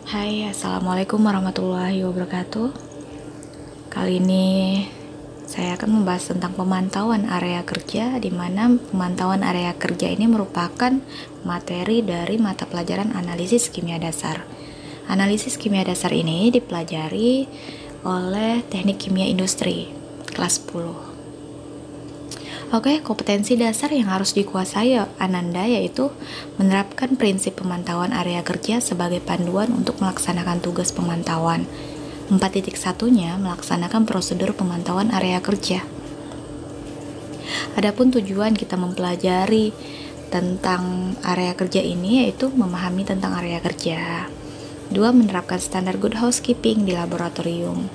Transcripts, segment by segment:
Hai, Assalamualaikum warahmatullahi wabarakatuh. Kali ini saya akan membahas tentang pemantauan area kerja, di mana pemantauan area kerja ini merupakan materi dari mata pelajaran analisis kimia dasar. Analisis kimia dasar ini dipelajari oleh teknik kimia industri, kelas 10. Oke, kompetensi dasar yang harus dikuasai Ananda yaitu menerapkan prinsip pemantauan area kerja sebagai panduan untuk melaksanakan tugas pemantauan. 4.1-nya melaksanakan prosedur pemantauan area kerja. Adapun tujuan kita mempelajari tentang area kerja ini yaitu memahami tentang area kerja. 2. Menerapkan standar good housekeeping di laboratorium.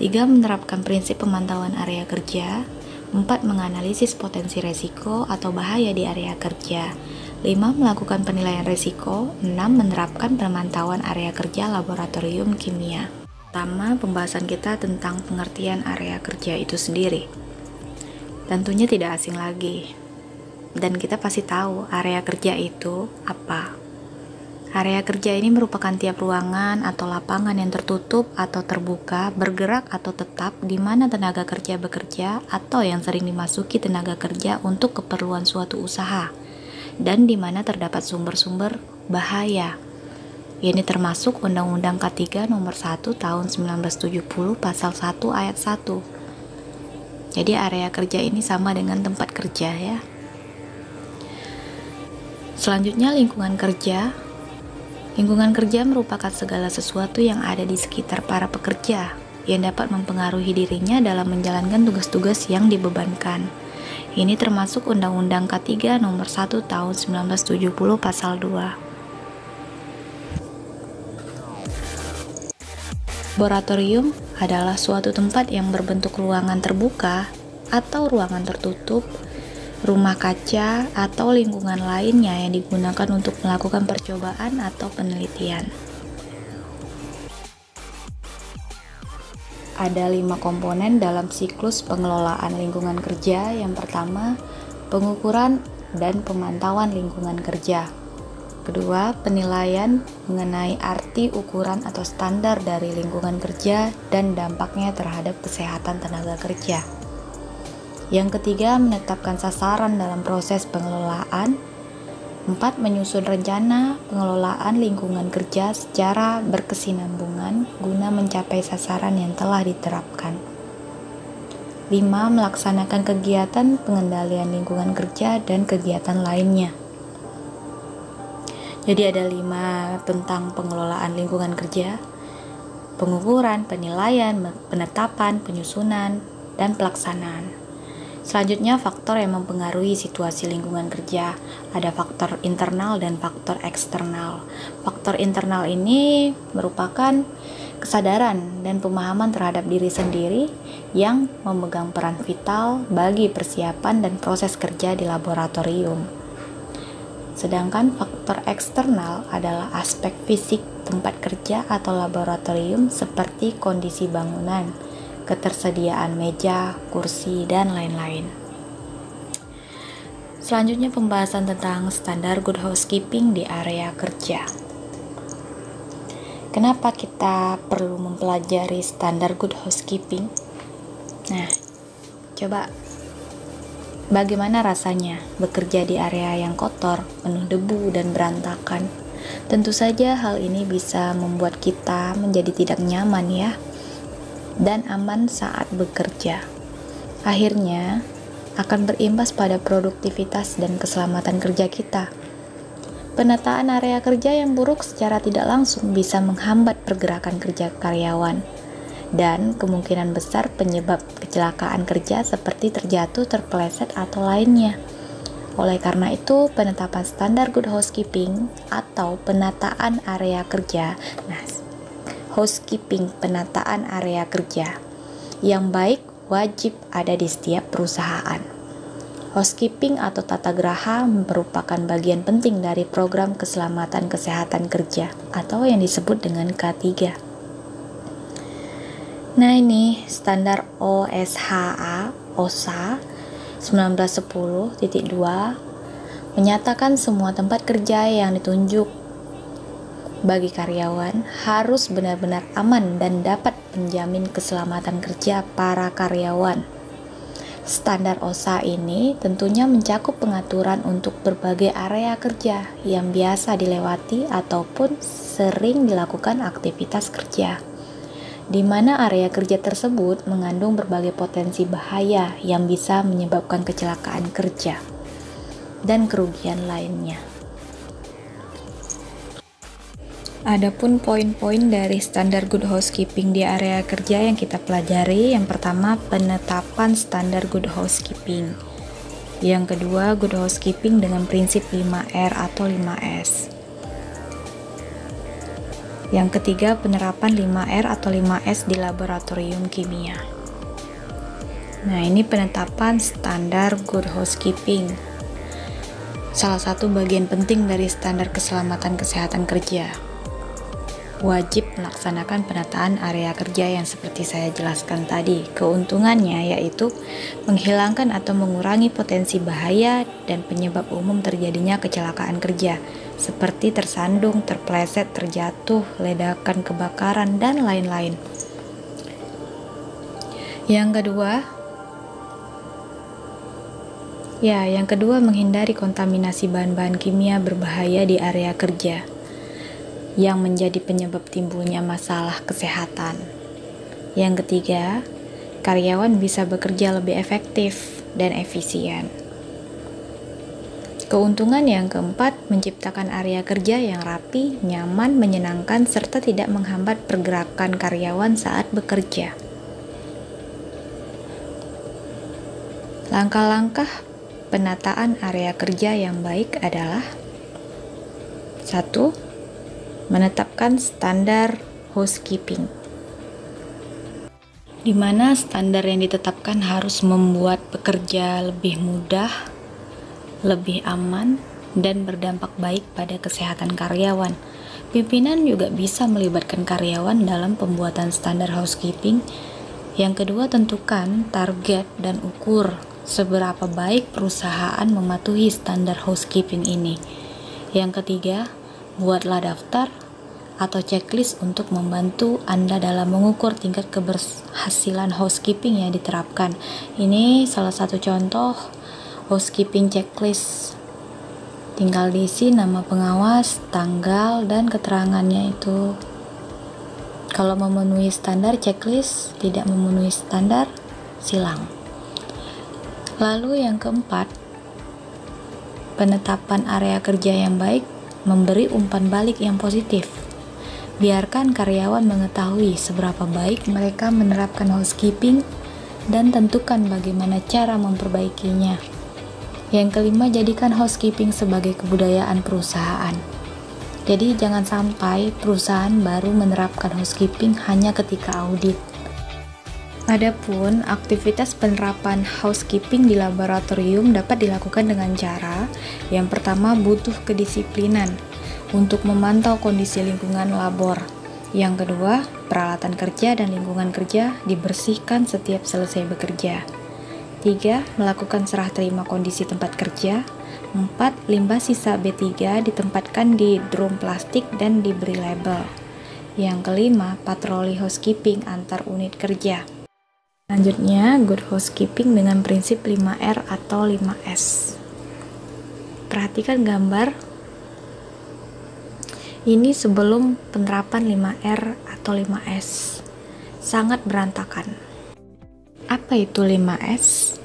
3. Menerapkan prinsip pemantauan area kerja. 4. Menganalisis potensi resiko atau bahaya di area kerja. 5. Melakukan penilaian resiko. 6. Menerapkan pemantauan area kerja laboratorium kimia. Pertama, pembahasan kita tentang pengertian area kerja itu sendiri. Tentunya tidak asing lagi. Dan kita pasti tahu area kerja itu apa. Area kerja ini merupakan tiap ruangan atau lapangan yang tertutup atau terbuka, bergerak atau tetap, di mana tenaga kerja bekerja atau yang sering dimasuki tenaga kerja untuk keperluan suatu usaha, dan di mana terdapat sumber-sumber bahaya. Ini termasuk Undang-Undang K3 Nomor 1 Tahun 1970 Pasal 1 Ayat 1. Jadi area kerja ini sama dengan tempat kerja ya. Selanjutnya lingkungan kerja. Lingkungan kerja merupakan segala sesuatu yang ada di sekitar para pekerja yang dapat mempengaruhi dirinya dalam menjalankan tugas-tugas yang dibebankan. Ini termasuk Undang-Undang K3 Nomor 1 Tahun 1970 Pasal 2. Laboratorium adalah suatu tempat yang berbentuk ruangan terbuka atau ruangan tertutup, rumah kaca, atau lingkungan lainnya yang digunakan untuk melakukan percobaan atau penelitian. Ada 5 komponen dalam siklus pengelolaan lingkungan kerja. Yang pertama, pengukuran dan pemantauan lingkungan kerja. Kedua, penilaian mengenai arti ukuran atau standar dari lingkungan kerja dan dampaknya terhadap kesehatan tenaga kerja. Yang ketiga, menetapkan sasaran dalam proses pengelolaan. 4. Menyusun rencana pengelolaan lingkungan kerja secara berkesinambungan guna mencapai sasaran yang telah diterapkan. 5. Melaksanakan kegiatan pengendalian lingkungan kerja dan kegiatan lainnya. Jadi ada 5 tentang pengelolaan lingkungan kerja: pengukuran, penilaian, penetapan, penyusunan, dan pelaksanaan. Selanjutnya, faktor yang mempengaruhi situasi lingkungan kerja. Ada faktor internal dan faktor eksternal. Faktor internal ini merupakan kesadaran dan pemahaman terhadap diri sendiri yang memegang peran vital bagi persiapan dan proses kerja di laboratorium. Sedangkan faktor eksternal adalah aspek fisik tempat kerja atau laboratorium seperti kondisi bangunan, ketersediaan meja, kursi, dan lain-lain. Selanjutnya pembahasan tentang standar good housekeeping di area kerja. Kenapa kita perlu mempelajari standar good housekeeping? Nah, coba bagaimana rasanya bekerja di area yang kotor, penuh debu, dan berantakan? Tentu saja hal ini bisa membuat kita menjadi tidak nyaman ya, dan aman saat bekerja. Akhirnya akan berimbas pada produktivitas dan keselamatan kerja kita. Penataan area kerja yang buruk secara tidak langsung bisa menghambat pergerakan kerja karyawan dan kemungkinan besar penyebab kecelakaan kerja seperti terjatuh, terpeleset, atau lainnya. Oleh karena itu, penetapan standar good housekeeping atau penataan area kerja, housekeeping, penataan area kerja yang baik wajib ada di setiap perusahaan. Housekeeping atau tata graha merupakan bagian penting dari program keselamatan kesehatan kerja atau yang disebut dengan K3. Nah, ini standar OSHA 1910.2 menyatakan semua tempat kerja yang ditunjuk bagi karyawan harus benar-benar aman dan dapat menjamin keselamatan kerja para karyawan. Standar OSHA ini tentunya mencakup pengaturan untuk berbagai area kerja yang biasa dilewati ataupun sering dilakukan aktivitas kerja, di mana area kerja tersebut mengandung berbagai potensi bahaya yang bisa menyebabkan kecelakaan kerja dan kerugian lainnya. Adapun poin-poin dari standar good housekeeping di area kerja yang kita pelajari, yang pertama penetapan standar good housekeeping. Yang kedua, good housekeeping dengan prinsip 5R atau 5S. Yang ketiga, penerapan 5R atau 5S di laboratorium kimia. Nah, ini penetapan standar good housekeeping. Salah satu bagian penting dari standar keselamatan kesehatan kerja. Wajib melaksanakan penataan area kerja yang seperti saya jelaskan tadi. Keuntungannya yaitu menghilangkan atau mengurangi potensi bahaya dan penyebab umum terjadinya kecelakaan kerja, seperti tersandung, terpleset, terjatuh, ledakan, kebakaran, dan lain-lain. Yang kedua menghindari kontaminasi bahan-bahan kimia berbahaya di area kerja yang menjadi penyebab timbulnya masalah kesehatan. Yang ketiga, karyawan bisa bekerja lebih efektif dan efisien. Keuntungan yang keempat, menciptakan area kerja yang rapi, nyaman, menyenangkan, serta tidak menghambat pergerakan karyawan saat bekerja. Langkah-langkah penataan area kerja yang baik adalah: 1. Menetapkan standar housekeeping, di mana standar yang ditetapkan harus membuat pekerja lebih mudah, lebih aman, dan berdampak baik pada kesehatan karyawan. Pimpinan juga bisa melibatkan karyawan dalam pembuatan standar housekeeping. Yang kedua, tentukan target dan ukur seberapa baik perusahaan mematuhi standar housekeeping ini. Yang ketiga, buatlah daftar atau checklist untuk membantu Anda dalam mengukur tingkat keberhasilan housekeeping yang diterapkan. Ini salah satu contoh housekeeping checklist. Tinggal diisi nama pengawas, tanggal, dan keterangannya itu. Kalau memenuhi standar, checklist; tidak memenuhi standar, silang. Lalu yang keempat, penetapan area kerja yang baik, memberi umpan balik yang positif. Biarkan karyawan mengetahui seberapa baik mereka menerapkan housekeeping dan tentukan bagaimana cara memperbaikinya. Yang kelima, jadikan housekeeping sebagai kebudayaan perusahaan. Jadi jangan sampai perusahaan baru menerapkan housekeeping hanya ketika audit. Adapun aktivitas penerapan housekeeping di laboratorium dapat dilakukan dengan cara yang pertama, butuh kedisiplinan untuk memantau kondisi lingkungan labor. Yang kedua, peralatan kerja dan lingkungan kerja dibersihkan setiap selesai bekerja. 3. Melakukan serah terima kondisi tempat kerja. 4. Limbah sisa B3 ditempatkan di drum plastik dan diberi label. Yang kelima, patroli housekeeping antar unit kerja. Selanjutnya, good housekeeping dengan prinsip 5R atau 5S. Perhatikan gambar ini sebelum penerapan 5R atau 5S. Sangat berantakan. Apa itu 5S?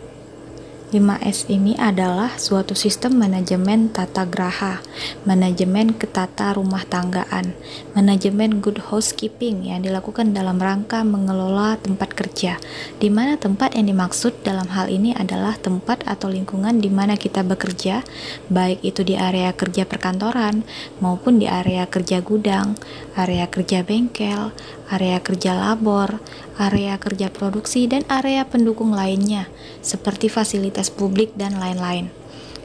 5S ini adalah suatu sistem manajemen tata graha, manajemen ketata rumah tanggaan, manajemen good housekeeping yang dilakukan dalam rangka mengelola tempat kerja, di mana tempat yang dimaksud dalam hal ini adalah tempat atau lingkungan di mana kita bekerja, baik itu di area kerja perkantoran maupun di area kerja gudang, area kerja bengkel, area kerja labor, area kerja produksi, dan area pendukung lainnya, seperti fasilitas publik dan lain-lain.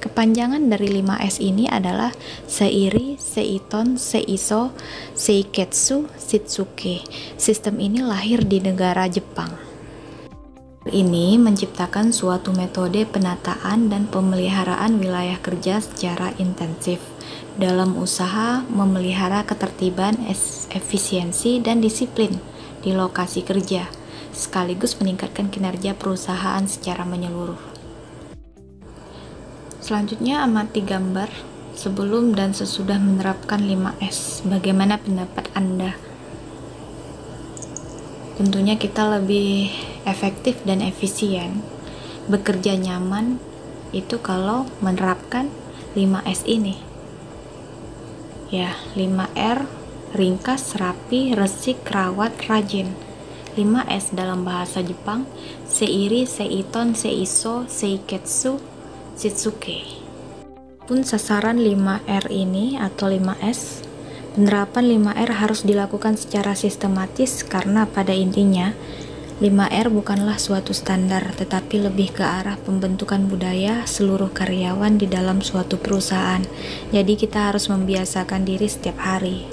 Kepanjangan dari 5S ini adalah Seiri, Seiton, Seiso, Seiketsu, Shitsuke. Sistem ini lahir di negara Jepang. Ini menciptakan suatu metode penataan dan pemeliharaan wilayah kerja secara intensif dalam usaha memelihara ketertiban, efisiensi, dan disiplin di lokasi kerja, sekaligus meningkatkan kinerja perusahaan secara menyeluruh. Selanjutnya, amati gambar sebelum dan sesudah menerapkan 5S. Bagaimana pendapat Anda? Tentunya kita lebih efektif dan efisien, bekerja nyaman itu kalau menerapkan 5S ini. Ya, 5R, ringkas, rapi, resik, rawat, rajin. 5S dalam bahasa Jepang, seiri, seiton, seiso, seiketsu, shitsuke. Pun sasaran 5R ini atau 5S, penerapan 5R harus dilakukan secara sistematis karena pada intinya 5R bukanlah suatu standar, tetapi lebih ke arah pembentukan budaya seluruh karyawan di dalam suatu perusahaan. Jadi kita harus membiasakan diri setiap hari.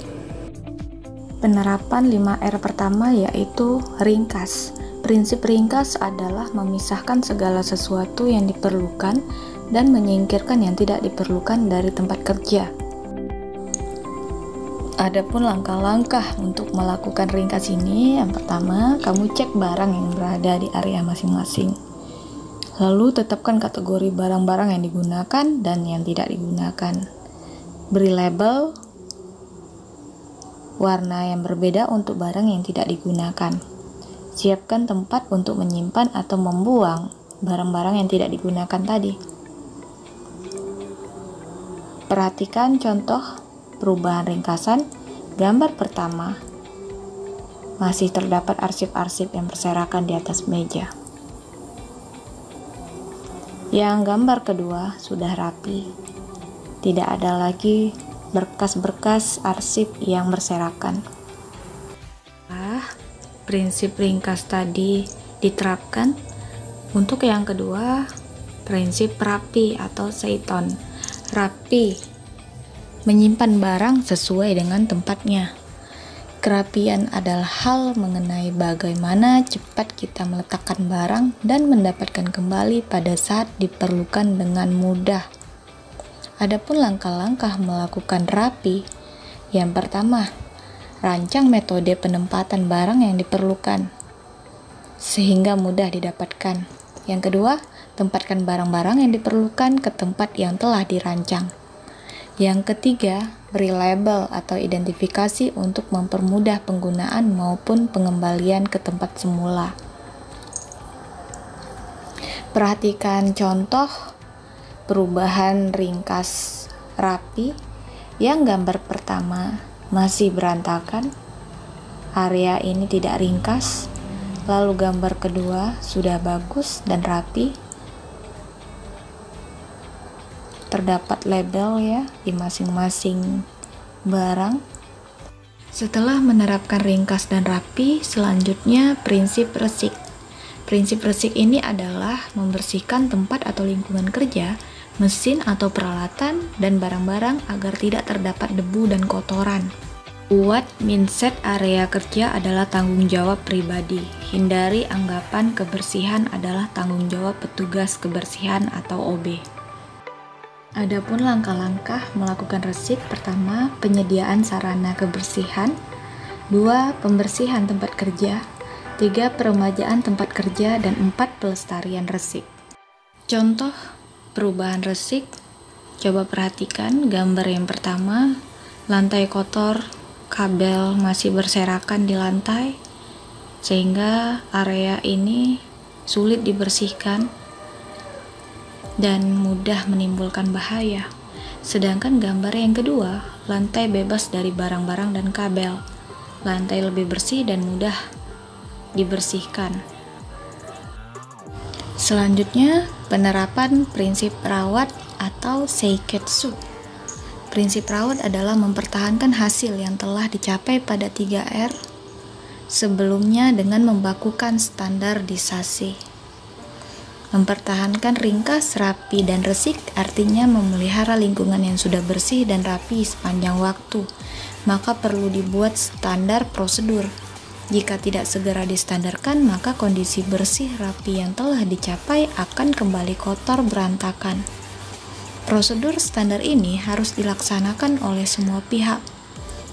Penerapan 5R pertama yaitu ringkas. Prinsip ringkas adalah memisahkan segala sesuatu yang diperlukan dan menyingkirkan yang tidak diperlukan dari tempat kerja. Adapun langkah-langkah untuk melakukan ringkas ini, yang pertama, kamu cek barang yang berada di area masing-masing. Lalu tetapkan kategori barang-barang yang digunakan dan yang tidak digunakan. Beri label warna yang berbeda untuk barang yang tidak digunakan. Siapkan tempat untuk menyimpan atau membuang barang-barang yang tidak digunakan tadi. Perhatikan contoh perubahan ringkasan. Gambar pertama, masih terdapat arsip-arsip yang berserakan di atas meja. Yang gambar kedua sudah rapi, tidak ada lagi berkas-berkas arsip yang berserakan. Prinsip ringkas tadi diterapkan. Untuk yang kedua, prinsip rapi atau seiton. Rapi, menyimpan barang sesuai dengan tempatnya. Kerapian adalah hal mengenai bagaimana cepat kita meletakkan barang dan mendapatkan kembali pada saat diperlukan dengan mudah. Adapun langkah-langkah melakukan rapi, yang pertama, rancang metode penempatan barang yang diperlukan sehingga mudah didapatkan. Yang kedua, tempatkan barang-barang yang diperlukan ke tempat yang telah dirancang. Yang ketiga, beri label atau identifikasi untuk mempermudah penggunaan maupun pengembalian ke tempat semula. Perhatikan contoh perubahan ringkas rapi. Yang gambar pertama masih berantakan, area ini tidak ringkas. Lalu gambar kedua sudah bagus dan rapi. Terdapat label ya di masing-masing barang. Setelah menerapkan ringkas dan rapi, selanjutnya prinsip resik. Prinsip resik ini adalah membersihkan tempat atau lingkungan kerja, mesin atau peralatan, dan barang-barang agar tidak terdapat debu dan kotoran. Buat mindset area kerja adalah tanggung jawab pribadi. Hindari anggapan kebersihan adalah tanggung jawab petugas kebersihan atau OB. Adapun langkah-langkah melakukan resik, pertama, penyediaan sarana kebersihan, 2, pembersihan tempat kerja, 3, peremajaan tempat kerja, dan 4, pelestarian resik. Contoh perubahan resik, coba perhatikan gambar yang pertama, lantai kotor, kabel masih berserakan di lantai, sehingga area ini sulit dibersihkan dan mudah menimbulkan bahaya. Sedangkan gambar yang kedua, lantai bebas dari barang-barang dan kabel. Lantai lebih bersih dan mudah dibersihkan. Selanjutnya, penerapan prinsip rawat atau seiketsu. Prinsip rawat adalah mempertahankan hasil yang telah dicapai pada 3R sebelumnya dengan membakukan standarisasi. Mempertahankan ringkas, rapi, dan resik artinya memelihara lingkungan yang sudah bersih dan rapi sepanjang waktu. Maka perlu dibuat standar prosedur. Jika tidak segera distandarkan, maka kondisi bersih rapi yang telah dicapai akan kembali kotor berantakan. Prosedur standar ini harus dilaksanakan oleh semua pihak.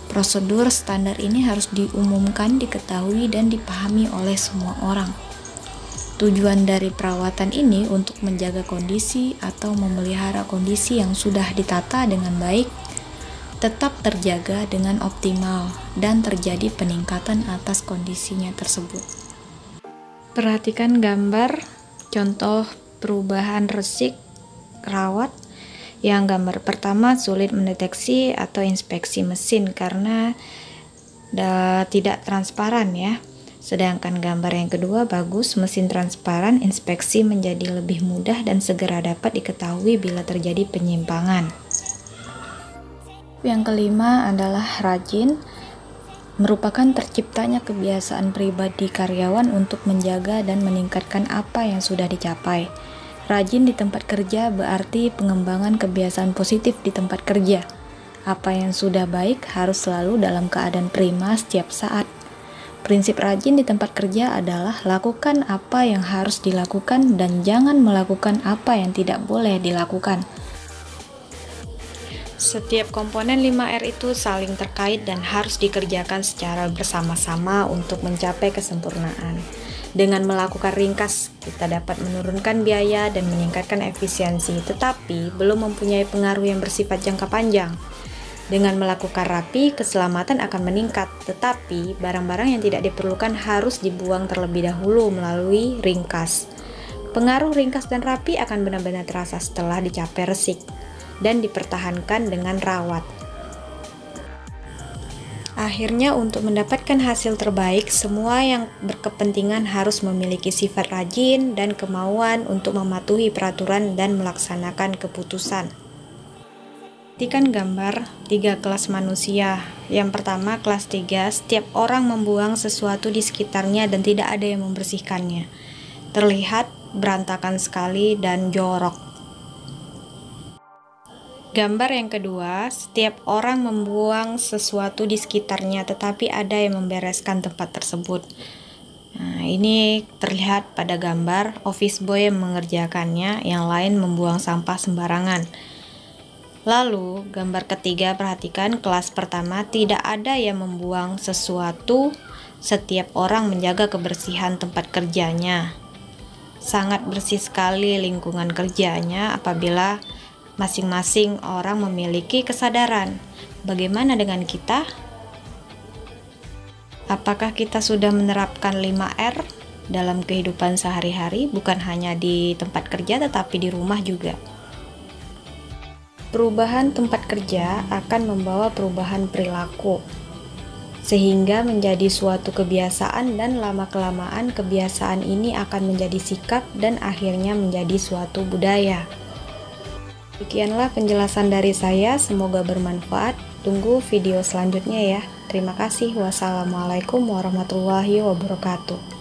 Prosedur standar ini harus diumumkan, diketahui, dan dipahami oleh semua orang. Tujuan dari perawatan ini untuk menjaga kondisi atau memelihara kondisi yang sudah ditata dengan baik tetap terjaga dengan optimal dan terjadi peningkatan atas kondisinya tersebut. Perhatikan gambar contoh perubahan resik rawat. Yang gambar pertama sulit mendeteksi atau inspeksi mesin karena tidak transparan ya. Sedangkan gambar yang kedua bagus, mesin transparan, inspeksi menjadi lebih mudah dan segera dapat diketahui bila terjadi penyimpangan. Yang kelima adalah rajin, merupakan terciptanya kebiasaan pribadi karyawan untuk menjaga dan meningkatkan apa yang sudah dicapai. Rajin di tempat kerja berarti pengembangan kebiasaan positif di tempat kerja. Apa yang sudah baik harus selalu dalam keadaan prima setiap saat. Prinsip rajin di tempat kerja adalah lakukan apa yang harus dilakukan dan jangan melakukan apa yang tidak boleh dilakukan. Setiap komponen 5R itu saling terkait dan harus dikerjakan secara bersama-sama untuk mencapai kesempurnaan. Dengan melakukan ringkas, kita dapat menurunkan biaya dan meningkatkan efisiensi, tetapi belum mempunyai pengaruh yang bersifat jangka panjang. Dengan melakukan rapi, keselamatan akan meningkat, tetapi barang-barang yang tidak diperlukan harus dibuang terlebih dahulu melalui ringkas. Pengaruh ringkas dan rapi akan benar-benar terasa setelah dicapai resik dan dipertahankan dengan rawat. Akhirnya, untuk mendapatkan hasil terbaik, semua yang berkepentingan harus memiliki sifat rajin dan kemauan untuk mematuhi peraturan dan melaksanakan keputusan. Perhatikan gambar 3 kelas manusia. Yang pertama, kelas 3, setiap orang membuang sesuatu di sekitarnya dan tidak ada yang membersihkannya. Terlihat berantakan sekali dan jorok. Gambar yang kedua, setiap orang membuang sesuatu di sekitarnya tetapi ada yang membereskan tempat tersebut. Nah, ini terlihat pada gambar office boy yang mengerjakannya, yang lain membuang sampah sembarangan. Lalu, gambar ketiga, perhatikan kelas pertama, tidak ada yang membuang sesuatu, setiap orang menjaga kebersihan tempat kerjanya. Sangat bersih sekali lingkungan kerjanya apabila masing-masing orang memiliki kesadaran. Bagaimana dengan kita? Apakah kita sudah menerapkan 5R dalam kehidupan sehari-hari, bukan hanya di tempat kerja tetapi di rumah juga? Perubahan tempat kerja akan membawa perubahan perilaku, sehingga menjadi suatu kebiasaan dan lama-kelamaan kebiasaan ini akan menjadi sikap dan akhirnya menjadi suatu budaya. Demikianlah penjelasan dari saya, semoga bermanfaat. Tunggu video selanjutnya ya. Terima kasih. Wassalamualaikum warahmatullahi wabarakatuh.